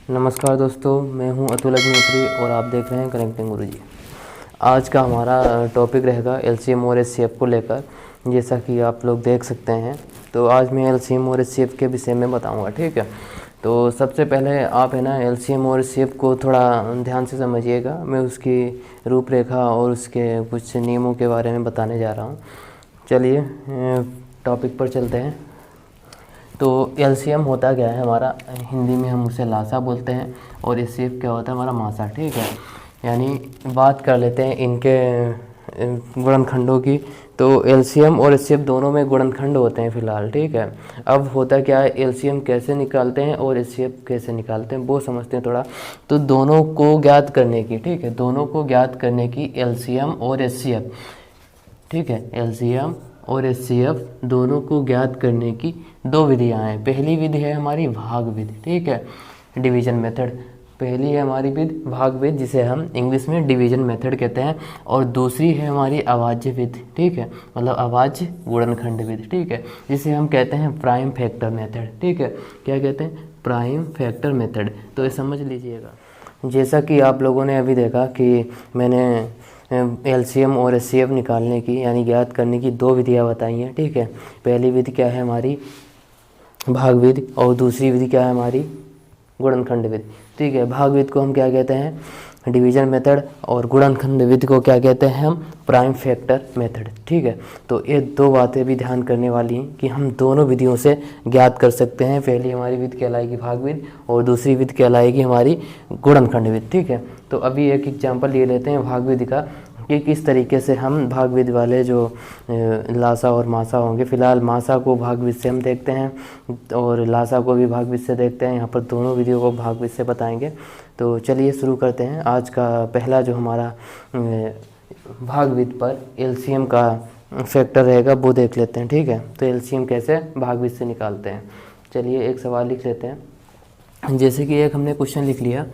नमस्कार दोस्तों, मैं हूं अतुल अग्निहोत्री और आप देख रहे हैं कनेक्टिंग गुरुजी। आज का हमारा टॉपिक रहेगा एलसीएम और एचसीएफ को लेकर। जैसा कि आप लोग देख सकते हैं, तो आज मैं एलसीएम और एचसीएफ के विषय में बताऊंगा। ठीक है, तो सबसे पहले आप है ना एलसीएम और एचसीएफ को थोड़ा ध्यान से समझिएगा। मैं उसकी रूपरेखा और उसके कुछ नियमों के बारे में बताने जा रहा हूँ। चलिए टॉपिक पर चलते हैं। तो एलसीएम होता क्या है हमारा, हिंदी में हम उसे लासा बोलते हैं, और एचसीएफ क्या होता है हमारा मासा। ठीक है, यानी बात कर लेते हैं इनके गुणनखंडों की। तो एलसीएम और एचसीएफ दोनों में गुणनखंड होते हैं फ़िलहाल। ठीक है, अब होता क्या है, एलसीएम कैसे निकालते हैं और एचसीएफ कैसे निकालते हैं वो समझते हैं थोड़ा। तो दोनों को ज्ञात करने की, ठीक है, दोनों को ज्ञात करने की एलसीएम और एचसीएफ, ठीक है, एलसीएम और एचसीएफ दोनों को ज्ञात करने की दो विधियां हैं। पहली विधि है हमारी भाग विधि, ठीक है, डिवीजन मेथड। पहली है हमारी विधि भाग विधि, जिसे हम इंग्लिश में डिवीजन मेथड कहते हैं, और दूसरी है हमारी अभाज्य विधि, ठीक है, मतलब अभाज्य गुणनखंड विधि, ठीक है, जिसे हम कहते हैं प्राइम फैक्टर मेथड। ठीक है, क्या कहते हैं, प्राइम फैक्टर मेथड। तो ये समझ लीजिएगा। जैसा कि आप लोगों ने अभी देखा कि मैंने एलसीएम और एचसीएफ निकालने की यानी ज्ञात करने की दो विधियां बताई हैं। ठीक है, पहली विधि क्या है हमारी भाग विधि, और दूसरी विधि क्या है हमारी गुणनखंड विधि। ठीक है, भाग विधि को हम क्या कहते हैं, डिवीजन मेथड, और गुणनखंड विधि को क्या कहते हैं हम, प्राइम फैक्टर मेथड। ठीक है, तो ये दो बातें भी ध्यान करने वाली हैं कि हम दोनों विधियों से ज्ञात कर सकते हैं। पहली हमारी विधि कहलाएगी भाग विधि और दूसरी विधि कहलाएगी हमारी गुणनखंड विधि। ठीक है, तो अभी एक एग्जाम्पल ले लेते हैं भाग विधि का कि किस तरीके से हम भाग विधि वाले जो लासा और मासा होंगे। फिलहाल मासा को भाग विधि से हम देखते हैं और लासा को भी भाग विधि से देखते हैं। यहाँ पर दोनों विधियों को भाग विधि से बताएंगे। तो चलिए शुरू करते हैं। आज का पहला जो हमारा भाग विधि पर एलसीएम का फैक्टर रहेगा वो देख लेते हैं। ठीक है, तो एलसीएम कैसे भाग विधि से निकालते हैं। चलिए एक सवाल लिख लेते हैं। जैसे कि एक हमने क्वेश्चन लिख लिया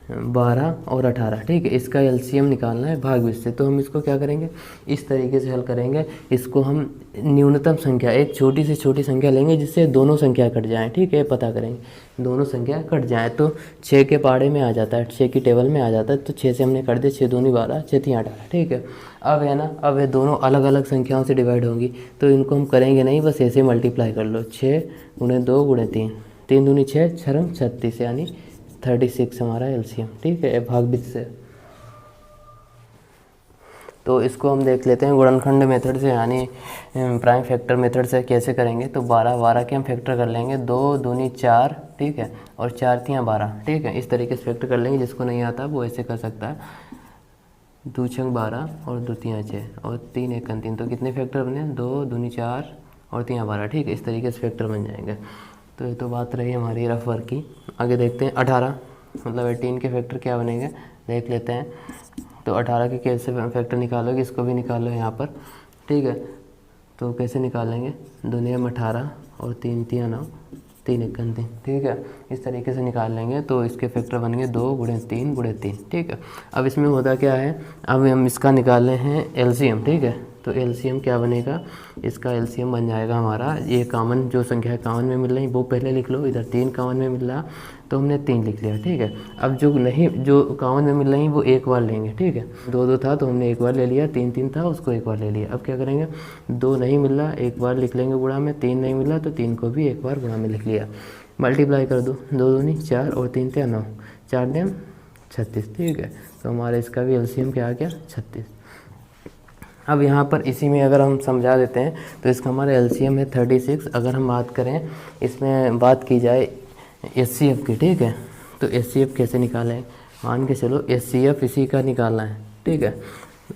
12 और 18, ठीक है, इसका एलसीएम निकालना है भाग विधि से। तो हम इसको क्या करेंगे, इस तरीके से हल करेंगे। इसको हम न्यूनतम संख्या, एक छोटी से छोटी संख्या लेंगे जिससे दोनों संख्या कट जाएं। ठीक है, पता करेंगे दोनों संख्या कट जाएं। तो 6 के पाड़े में आ जाता है, 6 की टेबल में आ जाता है। तो 6 से हमने कर दिया, 6 दूनी 12, 6 तीन 18। ठीक है, अब है ना, अब ये दोनों अलग अलग संख्याओं से डिवाइड होंगी। तो इनको हम करेंगे नहीं, बस ऐसे मल्टीप्लाई कर लो। 6 गुणे 2 गुणे 3, 3 दूनी 6, 6 36, यानी 36 हमारा एलसीएम। ठीक है, भाग विधि से। तो इसको हम देख लेते हैं गुणनखंड मेथड से, यानी प्राइम फैक्टर मेथड से कैसे करेंगे। तो 12 के हम फैक्टर कर लेंगे, 2 दूनी 4, ठीक है, और 4 तियाँ 12। ठीक है, इस तरीके से फैक्टर कर लेंगे। जिसको नहीं आता वो ऐसे कर सकता है, 2 छंग 12 और 2 तियाँ 6 और 3 एक 3। तो कितने फैक्टर बने, 2 दूनी 4 और तियाँ 12। ठीक है, इस तरीके से फैक्टर बन जाएंगे। तो ये तो बात रही हमारी रफ वर्क की। आगे देखते हैं 18, मतलब 18 के फैक्टर क्या बनेंगे देख लेते हैं। तो 18 के कैसे फैक्टर निकालोगे, इसको भी निकालो यहाँ पर। ठीक है, तो कैसे निकालेंगे, 2 नियम 18 और 3 तियाँ 9, 3 एक 3। ठीक है, इस तरीके से निकाल लेंगे। तो इसके फैक्टर बनेंगे 2 गुणे 3 गुणे 3। ठीक है, अब इसमें होता क्या है, अब हम इसका निकाल रहे हैं एलसीएम। ठीक है, तो एलसीएम क्या बनेगा, इसका एलसीएम बन जाएगा हमारा, ये कॉमन जो संख्या है कॉमन में मिल रही वो पहले लिख लो। इधर 3 कॉमन में मिल रहा तो हमने 3 लिख लिया। ठीक है, अब जो नहीं, जो कॉमन में मिल रही वो एक बार लेंगे। ठीक है, 2 था तो हमने एक बार ले लिया, 3 था उसको एक बार ले लिया। अब क्या करेंगे, 2 नहीं मिल रहा एक बार लिख लेंगे गुणा में, 3 नहीं मिला तो 3 को भी एक बार गुणा में लिख लिया। मल्टीप्लाई कर दो, 2 दूनी 4 और 3 थे 9, 4 दिन 36। ठीक है, तो हमारा इसका भी एलसीएम क्या आ गया, 36। अब यहाँ पर इसी में अगर हम समझा देते हैं तो इसका हमारा एलसीएम है 36। अगर हम बात करें, इसमें बात की जाए एचसीएफ की। ठीक है, तो एचसीएफ कैसे निकालें, मान के चलो एचसीएफ इसी का निकालना है। ठीक है,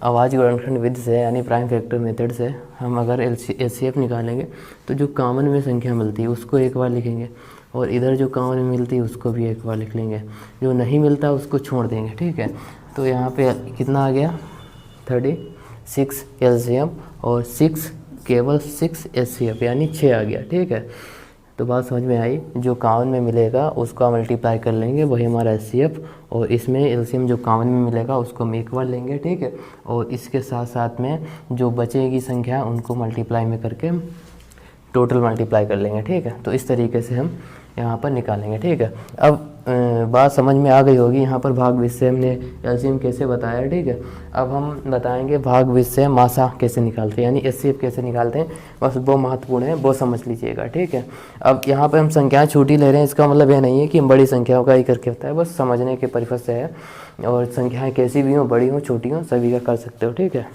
आवाज़ गुणनखंड विधि से यानी प्राइम फैक्टर मेथड से हम अगर एचसीएफ निकालेंगे तो जो कॉमन में संख्या मिलती है उसको एक बार लिखेंगे, और इधर जो कॉमन में मिलती है उसको भी एक बार लिख लेंगे, जो नहीं मिलता उसको छोड़ देंगे। ठीक है, तो यहाँ पे कितना आ गया, 36 एलसीएम और 6 केवल 6 एचसीएफ, यानी 6 आ गया। ठीक है, तो बात समझ में आई। जो कॉमन में मिलेगा उसको मल्टीप्लाई कर लेंगे, वही हमारा एचसीएफ, और इसमें एलसीएम जो कॉमन में मिलेगा उसको हम एक बार लेंगे। ठीक है, और इसके साथ साथ में जो बचेगी संख्या उनको मल्टीप्लाई में करके टोटल मल्टीप्लाई कर लेंगे। ठीक है, तो इस तरीके से हम यहाँ पर निकालेंगे। ठीक है, अब बात समझ में आ गई होगी। यहाँ पर भाग विषय हमने एलसीएम कैसे बताया। ठीक है, अब हम बताएंगे भाग विषय मासा कैसे निकालते हैं, यानी एचसीएफ कैसे निकालते हैं। बस वो महत्वपूर्ण है, वो समझ लीजिएगा। ठीक है, अब यहाँ पर हम संख्याएं छोटी ले रहे हैं, इसका मतलब यह नहीं है कि हम बड़ी संख्याओं का ही करके होता है, बस समझने के परिपथ से है। और संख्याएँ कैसी भी हों, बड़ी हों छोटी हों, सभी का कर सकते हो। ठीक है,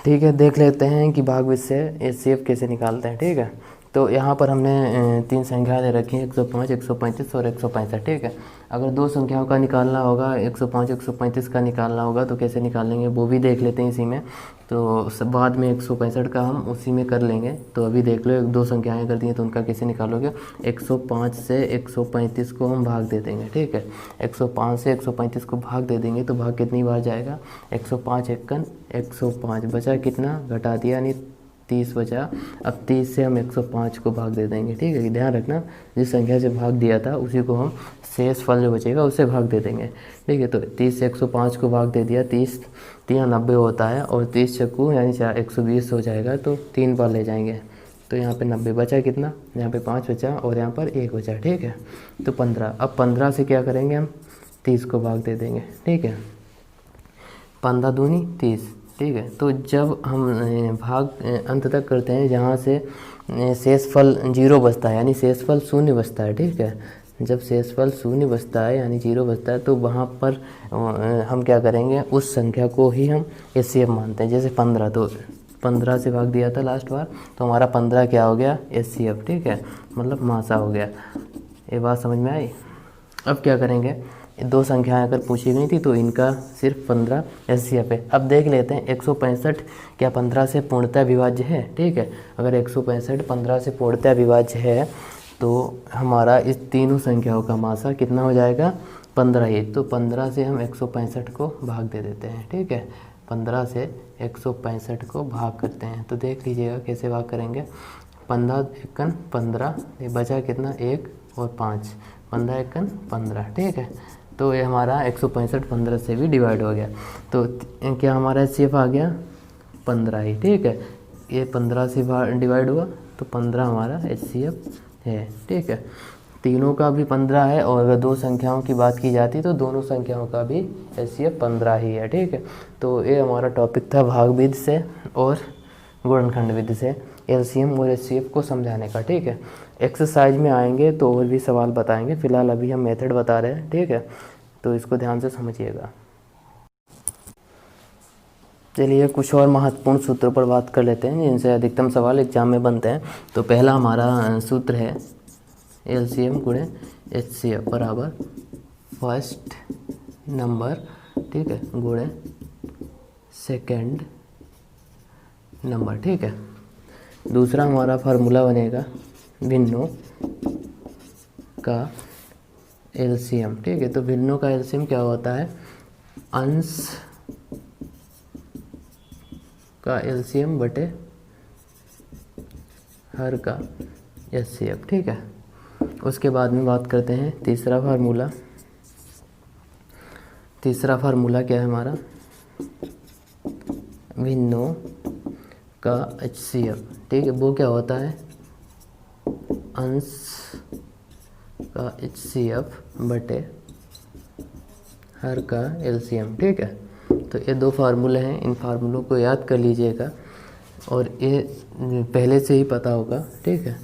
ठीक है, देख लेते हैं कि भाग विषय एचसीएफ कैसे निकालते हैं। ठीक है, तो यहाँ पर हमने 3 संख्याएं दे रखी हैं, 105, 135 और 165। ठीक है, अगर 2 संख्याओं का निकालना होगा, 105, 135 का निकालना होगा तो कैसे निकालेंगे वो भी देख लेते हैं इसी में। तो बाद में 165 का हम उसी में कर लेंगे। तो अभी देख लो, 2 संख्याएं कर दी हैं तो उनका कैसे निकालोगे। 105 से 135 को हम भाग दे देंगे। ठीक है, 105 से 135 को भाग दे देंगे तो भाग कितनी बार जाएगा, 105 एकन 105, बचा कितना, घटा दिया यानी 30 बचा। अब 30 से हम 105 को भाग दे देंगे। ठीक है, ध्यान रखना जिस संख्या से भाग दिया था उसी को हम शेष फल जो बचेगा उससे भाग दे देंगे। ठीक है, तो 30 से 105 को भाग दे दिया, 30 3 90 होता है और 30 चक्कू यानी 120 हो जाएगा, तो 3 बार ले जाएंगे। तो यहाँ पे 90 बचा कितना, यहाँ पे 5 बचा और यहाँ पर 1 बचा। ठीक है, तो 15। अब 15 से क्या करेंगे हम, 30 को भाग दे देंगे। ठीक है, 15 दूनी 30। ठीक है, तो जब हम भाग अंत तक करते हैं जहाँ से शेषफल 0 बचता है, यानी शेषफल 0 बचता है। ठीक है, जब शेषफल 0 बचता है यानी 0 बचता है तो वहाँ पर हम क्या करेंगे, उस संख्या को ही हम एचसीएफ मानते हैं। जैसे 15, तो 15 से भाग दिया था लास्ट बार, तो हमारा 15 क्या हो गया, एचसीएफ। ठीक है, मतलब मासा हो गया। ये बात समझ में आई। अब क्या करेंगे, 2 संख्याएं अगर पूछी गई थी तो इनका सिर्फ 15 एचसीएफ है। अब देख लेते हैं 165 क्या 15 से पूर्णतः विभाज्य है। ठीक है, अगर 165 15 से पूर्णतः विभाज्य है तो हमारा इस तीनों संख्याओं का मासा कितना हो जाएगा, 15 ही। तो 15 से हम 165 को भाग दे देते हैं। ठीक है, 15 से 165 को भाग करते हैं। तो देख लीजिएगा कैसे भाग करेंगे। 15 एकन 15, बचा कितना, 1 और 5, 15 एकन 15। ठीक है, तो ये हमारा 165 15 से भी डिवाइड हो गया। तो क्या हमारा एचसीएफ आ गया, 15 ही। ठीक है, ये 15 से डिवाइड हुआ तो 15 हमारा एचसीएफ है। ठीक है, तीनों का भी 15 है और अगर 2 संख्याओं की बात की जाती तो दोनों संख्याओं का भी एचसीएफ 15 ही है। ठीक है, तो ये हमारा टॉपिक था भाग विधि से और गुणनखंड विधि से एलसीएम और एचसीएफ को समझाने का। ठीक है, एक्सरसाइज में आएंगे तो और भी सवाल बताएंगे, फिलहाल अभी हम मेथड बता रहे हैं। ठीक है, तो इसको ध्यान से समझिएगा। चलिए कुछ और महत्वपूर्ण सूत्रों पर बात कर लेते हैं जिनसे अधिकतम सवाल एग्जाम में बनते हैं। तो पहला हमारा सूत्र है एलसीएम गुणे एचसीएफ बराबर फर्स्ट नंबर, ठीक है, गुणे सेकंड नंबर। ठीक है, दूसरा हमारा फार्मूला बनेगा भिन्नों का एलसीएम। ठीक है, तो भिन्नों का एलसीएम क्या होता है, अंश का एलसीएम बटे हर का एचसीएफ। ठीक है, उसके बाद में बात करते हैं तीसरा फार्मूला। तीसरा फार्मूला क्या है हमारा, भिन्नों का एचसीएफ। ठीक है, वो क्या होता है, अंश का एचसीएफ बटे हर का एलसीएम। ठीक है, तो ये 2 फार्मूले हैं, इन फार्मूलों को याद कर लीजिएगा और ये पहले से ही पता होगा। ठीक है,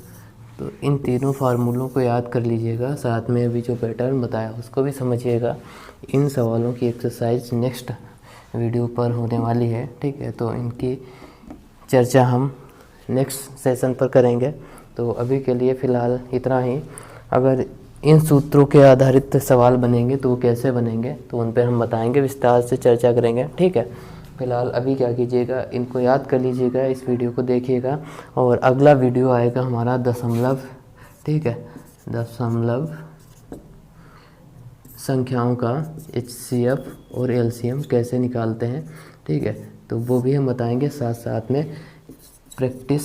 तो इन तीनों फार्मूलों को याद कर लीजिएगा, साथ में अभी जो पैटर्न बताया उसको भी समझिएगा। इन सवालों की एक्सरसाइज नेक्स्ट वीडियो पर होने वाली है। ठीक है, तो इनकी चर्चा हम नेक्स्ट सेशन पर करेंगे। तो अभी के लिए फ़िलहाल इतना ही। अगर इन सूत्रों के आधारित सवाल बनेंगे तो वो कैसे बनेंगे तो उन पर हम बताएंगे, विस्तार से चर्चा करेंगे। ठीक है, फ़िलहाल अभी क्या कीजिएगा, इनको याद कर लीजिएगा, इस वीडियो को देखिएगा और अगला वीडियो आएगा हमारा दशमलव। ठीक है, दशमलव संख्याओं का एचसीएफ और एलसीएम कैसे निकालते हैं। ठीक है, तो वो भी हम बताएंगे, साथ साथ में प्रैक्टिस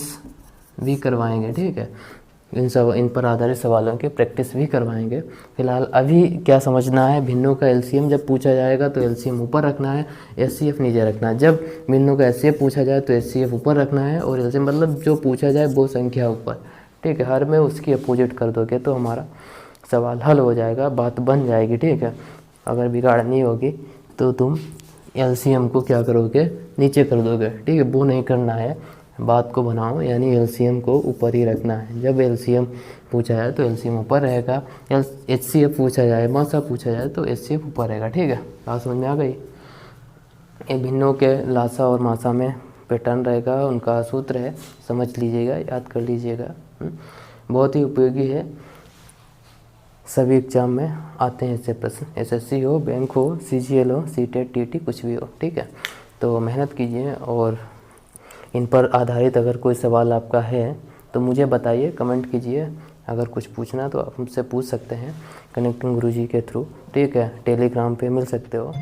भी करवाएंगे। ठीक है, इन पर आधारित सवालों की प्रैक्टिस भी करवाएंगे। फिलहाल अभी क्या समझना है, भिन्नों का एलसीएम जब पूछा जाएगा तो एलसीएम ऊपर रखना है, एचसीएफ नीचे रखना है। जब भिन्नों का एचसीएफ पूछा जाए तो एचसीएफ ऊपर रखना है और एलसीएम मतलब जो पूछा जाए वो संख्या ऊपर। ठीक है, हर में उसकी अपोजिट कर दोगे तो हमारा सवाल हल हो जाएगा, बात बन जाएगी। ठीक है, अगर बिगाड़नी होगी तो तुम एलसीएम को क्या करोगे, नीचे कर दोगे। ठीक है, वो नहीं करना है, बात को बनाओ, यानी एलसीएम को ऊपर ही रखना है। जब एलसीएम पूछा जाए तो एलसीएम ऊपर रहेगा, एचसीएफ पूछा जाए, मासा पूछा जाए तो एचसीएफ ऊपर रहेगा। ठीक है, बात समझ में आ गई। ये भिन्नों के लासा और मासा में पैटर्न रहेगा, उनका सूत्र है, समझ लीजिएगा, याद कर लीजिएगा। बहुत ही उपयोगी है, सभी एग्जाम में आते हैं ऐसे प्रश्न, एसएससी हो, बैंक हो, सीजीएल हो, सीटेट, टीटी, कुछ भी हो। ठीक है, तो मेहनत कीजिए और इन पर आधारित अगर कोई सवाल आपका है तो मुझे बताइए, कमेंट कीजिए। अगर कुछ पूछना तो आप मुझसे पूछ सकते हैं कनेक्टिंग गुरुजी के थ्रू। ठीक है, टेलीग्राम पे मिल सकते हो।